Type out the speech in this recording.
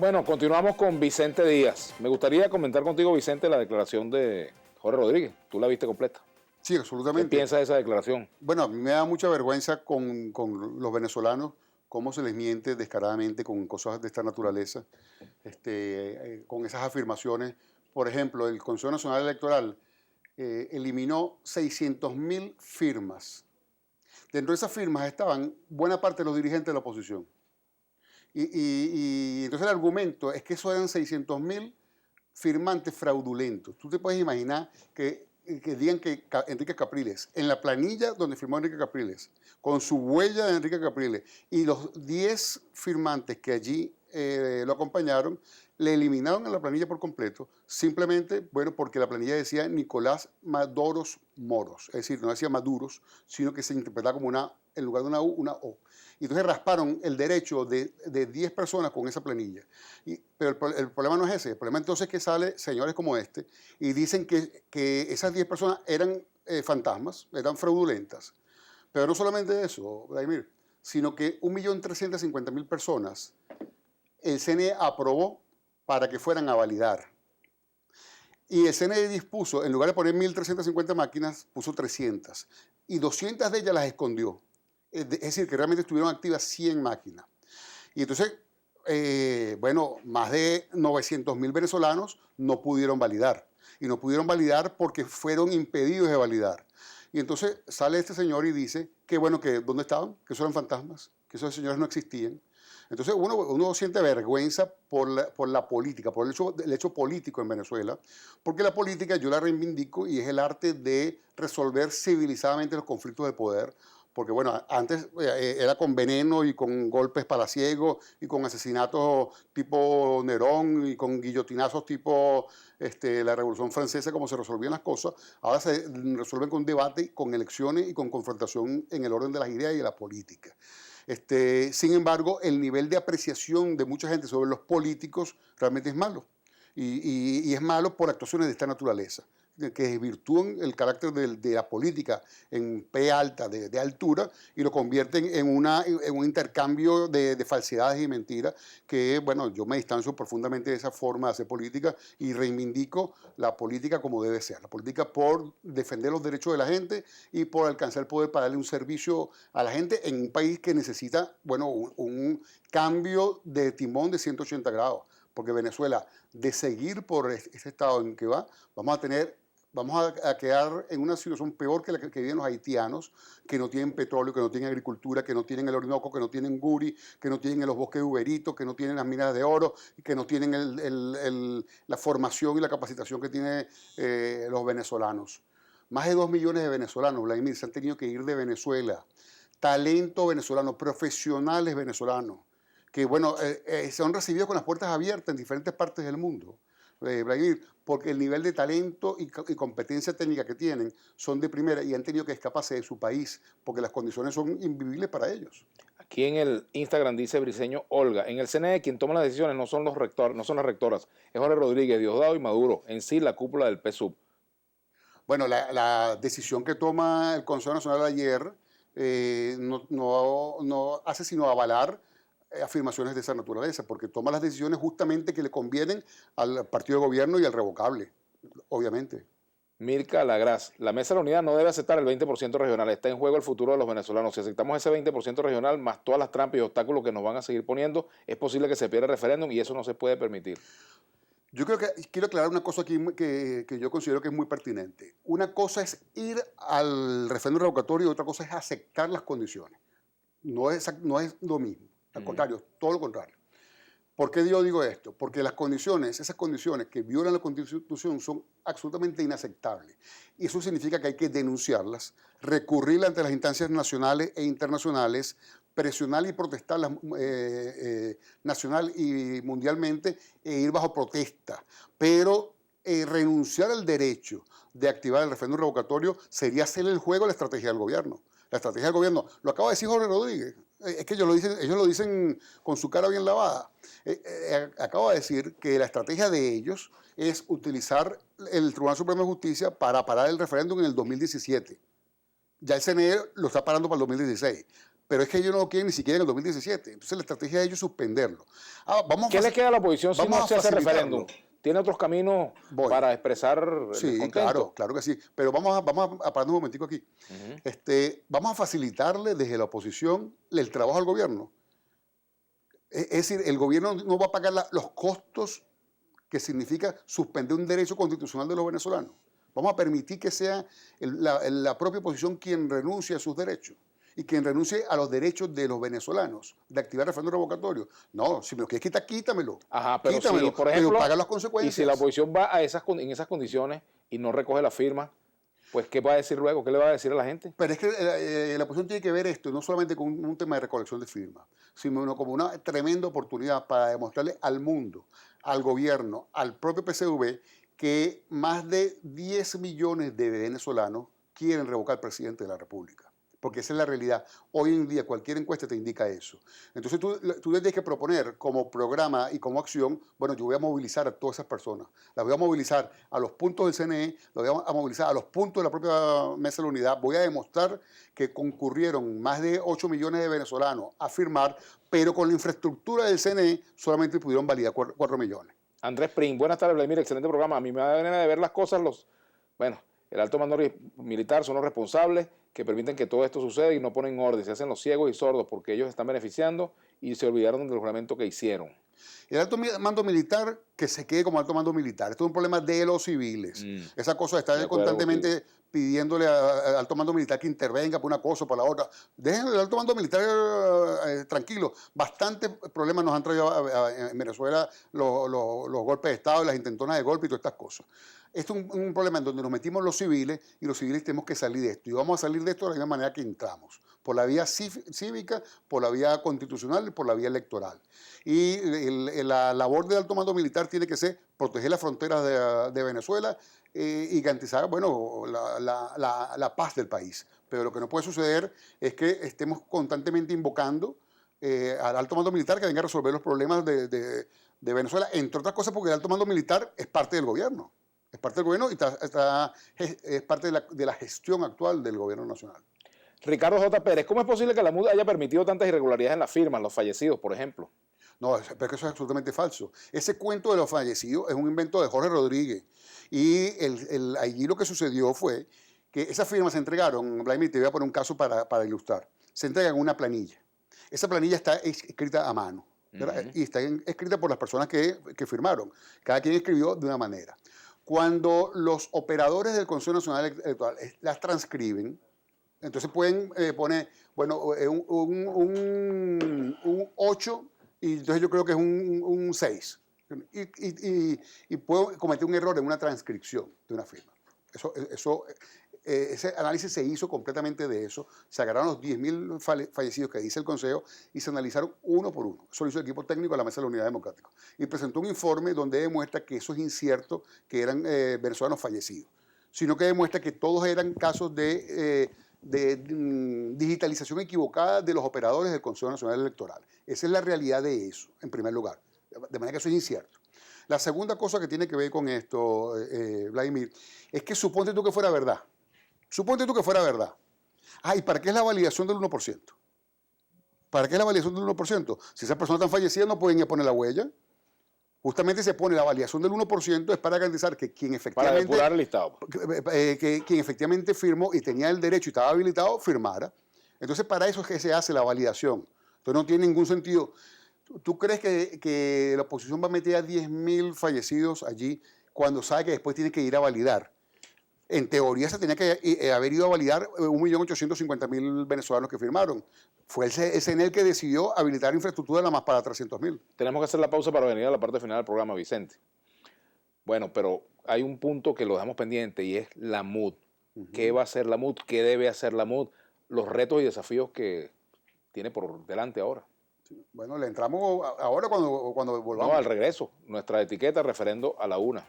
Bueno, continuamos con Vicente Díaz. Me gustaría comentar contigo, Vicente, la declaración de Jorge Rodríguez. ¿Tú la viste completa? Sí, ¿Qué absolutamente. piensas de esa declaración? Bueno, a mí me da mucha vergüenza con los venezolanos, cómo se les miente descaradamente con cosas de esta naturaleza, con esas afirmaciones. Por ejemplo, el Consejo Nacional Electoral eliminó 600.000 firmas. Dentro de esas firmas estaban buena parte de los dirigentes de la oposición. Y entonces el argumento es que eso eran 600.000 firmantes fraudulentos. Tú te puedes imaginar que digan que Enrique Capriles, en la planilla donde firmó Enrique Capriles, con su huella de Enrique Capriles, y los 10 firmantes que allí lo acompañaron, le eliminaron a la planilla por completo, simplemente, bueno, porque la planilla decía Nicolás Maduros Moros, es decir, no decía Maduros, sino que se interpretaba como una, en lugar de una U, una O. Y entonces rasparon el derecho de 10 personas con esa planilla. Pero el problema no es ese, el problema entonces es que sale señores como este y dicen que esas 10 personas eran fantasmas, eran fraudulentas. Pero no solamente eso, Vladimir, sino que 1.350.000 personas el CNE aprobó para que fueran a validar. Y el CNE dispuso, en lugar de poner 1.350 máquinas, puso 300. Y 200 de ellas las escondió. Es decir, que realmente estuvieron activas 100 máquinas. Y entonces, bueno, más de 900.000 venezolanos no pudieron validar. Y no pudieron validar porque fueron impedidos de validar. Y entonces sale este señor y dice que, bueno, que ¿dónde estaban? Que esos eran fantasmas, que esos señores no existían. Entonces uno siente vergüenza por la política, por el hecho político en Venezuela, porque la política yo la reivindico y es el arte de resolver civilizadamente los conflictos de poder, porque bueno, antes era con veneno y con golpes palaciegos y con asesinatos tipo Nerón y con guillotinazos tipo la Revolución Francesa, como se resolvían las cosas. Ahora se resuelven con debate, con elecciones y con confrontación en el orden de las ideas y de la política. Sin embargo, el nivel de apreciación de mucha gente sobre los políticos realmente es malo. Y es malo por actuaciones de esta naturaleza, que desvirtúan el carácter de la política en P alta, de altura, y lo convierten en un intercambio de falsedades y mentiras, que, bueno, yo me distancio profundamente de esa forma de hacer política y reivindico la política como debe ser. La política por defender los derechos de la gente y por alcanzar el poder para darle un servicio a la gente en un país que necesita, bueno, un cambio de timón de 180 grados. Porque Venezuela, de seguir por este estado en que va, vamos a quedar en una situación peor que la que viven los haitianos, que no tienen petróleo, que no tienen agricultura, que no tienen el Orinoco, que no tienen Guri, que no tienen los bosques de Uberito, que no tienen las minas de oro, que no tienen la formación y la capacitación que tienen los venezolanos. Más de 2 millones de venezolanos, Vladimir, se han tenido que ir de Venezuela. Talento venezolano, profesionales venezolanos, que bueno, son recibidos con las puertas abiertas en diferentes partes del mundo, Vladimir, porque el nivel de talento y competencia técnica que tienen son de primera y han tenido que escaparse de su país porque las condiciones son invivibles para ellos. Aquí en el Instagram dice Briceño Olga, en el CNE quien toma las decisiones no son los rectores, no son las rectoras, es Jorge Rodríguez, Diosdado y Maduro, en sí la cúpula del PSUV. Bueno, la decisión que toma el Consejo Nacional ayer no hace sino avalar afirmaciones de esa naturaleza, porque toma las decisiones justamente que le convienen al partido de gobierno y al revocable, obviamente. Mirka Lagraz, la Mesa de la Unidad no debe aceptar el 20% regional, está en juego el futuro de los venezolanos. Si aceptamos ese 20% regional, más todas las trampas y obstáculos que nos van a seguir poniendo, es posible que se pierda el referéndum y eso no se puede permitir. Yo creo que quiero aclarar una cosa aquí que yo considero que es muy pertinente. Una cosa es ir al referéndum revocatorio y otra cosa es aceptar las condiciones. No es lo mismo, al contrario, todo lo contrario. ¿Por qué yo digo esto? Porque esas condiciones que violan la Constitución son absolutamente inaceptables. Y eso significa que hay que denunciarlas, recurrir ante las instancias nacionales e internacionales, presionar y protestarlas nacional y mundialmente e ir bajo protesta. Pero renunciar al derecho de activar el referéndum revocatorio sería hacerle el juego a la estrategia del gobierno. La estrategia del gobierno, lo acaba de decir Jorge Rodríguez, es que ellos lo dicen con su cara bien lavada. Acabo de decir que la estrategia de ellos es utilizar el Tribunal Supremo de Justicia para parar el referéndum en el 2017. Ya el CNE lo está parando para el 2016. pero es que ellos no lo quieren ni siquiera en el 2017. Entonces la estrategia de ellos es suspenderlo. ¿Qué le queda a la oposición si no se hace referéndum? facilitarlo. ¿Tiene otros caminos Voy. para expresar el Sí, descontento? claro que sí. Pero vamos a parar un momentico aquí. Vamos a facilitarle desde la oposición el trabajo al gobierno. Es decir, el gobierno no va a pagar los costos que significa suspender un derecho constitucional de los venezolanos. Vamos a permitir que sea la propia oposición quien renuncie a sus derechos y quien renuncie a los derechos de los venezolanos de activar referéndum revocatorio. No, si me lo quieres quitar, quítamelo. Ajá, pero quítamelo, si, por ejemplo, pero paga las y consecuencias. si la oposición va en esas condiciones y no recoge la firma, pues ¿qué va a decir luego? ¿Qué le va a decir a la gente? Pero es que la oposición tiene que ver esto no solamente como un tema de recolección de firmas, sino como una tremenda oportunidad para demostrarle al mundo, al gobierno, al propio PSV, que más de 10 millones de venezolanos quieren revocar al presidente de la República. Porque esa es la realidad. Hoy en día cualquier encuesta te indica eso. Entonces tú tienes que proponer como programa y como acción, bueno, yo voy a movilizar a todas esas personas. Las voy a movilizar a los puntos del CNE, las voy a movilizar a los puntos de la propia Mesa de la Unidad. Voy a demostrar que concurrieron más de 8 millones de venezolanos a firmar, pero con la infraestructura del CNE solamente pudieron validar 4 millones. Andrés Prim, buenas tardes, Vladimir, excelente programa. A mí me da ganas de ver las cosas, bueno, el alto mando militar son los responsables que permiten que todo esto suceda y no ponen orden, se hacen los ciegos y sordos porque ellos están beneficiando y se olvidaron del juramento que hicieron. El alto mando militar, que se quede como alto mando militar. Esto es un problema de los civiles. Esa cosa está constantemente pidiéndole al alto mando militar que intervenga por una cosa o por la otra. Dejen el alto mando militar tranquilo. Bastantes problemas nos han traído en Venezuela los golpes de Estado, las intentonas de golpe y todas estas cosas. Esto es un problema en donde nos metimos los civiles y los civiles tenemos que salir de esto. Y vamos a salir de esto de la misma manera que entramos. Por la vía cívica, por la vía constitucional y por la vía electoral. Y la labor del alto mando militar tiene que ser proteger las fronteras de Venezuela y garantizar, bueno, la paz del país. Pero lo que no puede suceder es que estemos constantemente invocando al alto mando militar que venga a resolver los problemas de Venezuela, entre otras cosas porque el alto mando militar es parte del gobierno. Es parte del gobierno y es parte de la gestión actual del gobierno nacional. Ricardo J. Pérez, ¿cómo es posible que la MUD haya permitido tantas irregularidades en las firmas, los fallecidos, por ejemplo? No, pero eso es absolutamente falso. Ese cuento de los fallecidos es un invento de Jorge Rodríguez. Y allí lo que sucedió fue que esas firmas se entregaron, Vladimir, te voy a poner un caso para ilustrar. Se entregan una planilla. Esa planilla está escrita a mano. Y está escrita por las personas que firmaron. Cada quien escribió de una manera. Cuando los operadores del Consejo Nacional Electoral las transcriben, entonces pueden poner, bueno, un 8 y entonces yo creo que es un 6. Y puedo cometer un error en una transcripción de una firma. Ese análisis se hizo completamente de eso. Se agarraron los 10.000 fallecidos que dice el Consejo y se analizaron uno por uno. Eso lo hizo el equipo técnico de la Mesa de la Unidad Democrática. Y presentó un informe donde demuestra que eso es incierto, que eran venezolanos fallecidos, sino que demuestra que todos eran casos de digitalización equivocada de los operadores del Consejo Nacional Electoral. Esa es la realidad de eso, en primer lugar. De manera que eso es incierto. La segunda cosa que tiene que ver con esto, Vladimir, es que suponte tú que fuera verdad. Suponte tú que fuera verdad. ¿Y para qué es la validación del 1%? ¿Para qué es la validación del 1%? Si esas personas están fallecidas no pueden ir a poner la huella. Justamente se pone la validación del 1% es para garantizar que quien efectivamente... Para depurar el listado. Que quien efectivamente firmó y tenía el derecho y estaba habilitado, firmara. Entonces, para eso es que se hace la validación. Entonces, no tiene ningún sentido. ¿Tú crees que la oposición va a meter a 10.000 fallecidos allí cuando sabe que después tiene que ir a validar? En teoría se tenía que haber ido a validar 1.850.000 venezolanos que firmaron. Fue el CNE el que decidió habilitar infraestructura nada más para 300.000. Tenemos que hacer la pausa para venir a la parte final del programa, Vicente. Bueno, pero hay un punto que lo dejamos pendiente y es la MUD. ¿Qué va a hacer la MUD? ¿Qué debe hacer la MUD? Los retos y desafíos que tiene por delante ahora. Bueno, le entramos ahora cuando volvamos. No, al regreso. Nuestra etiqueta referendo a la una.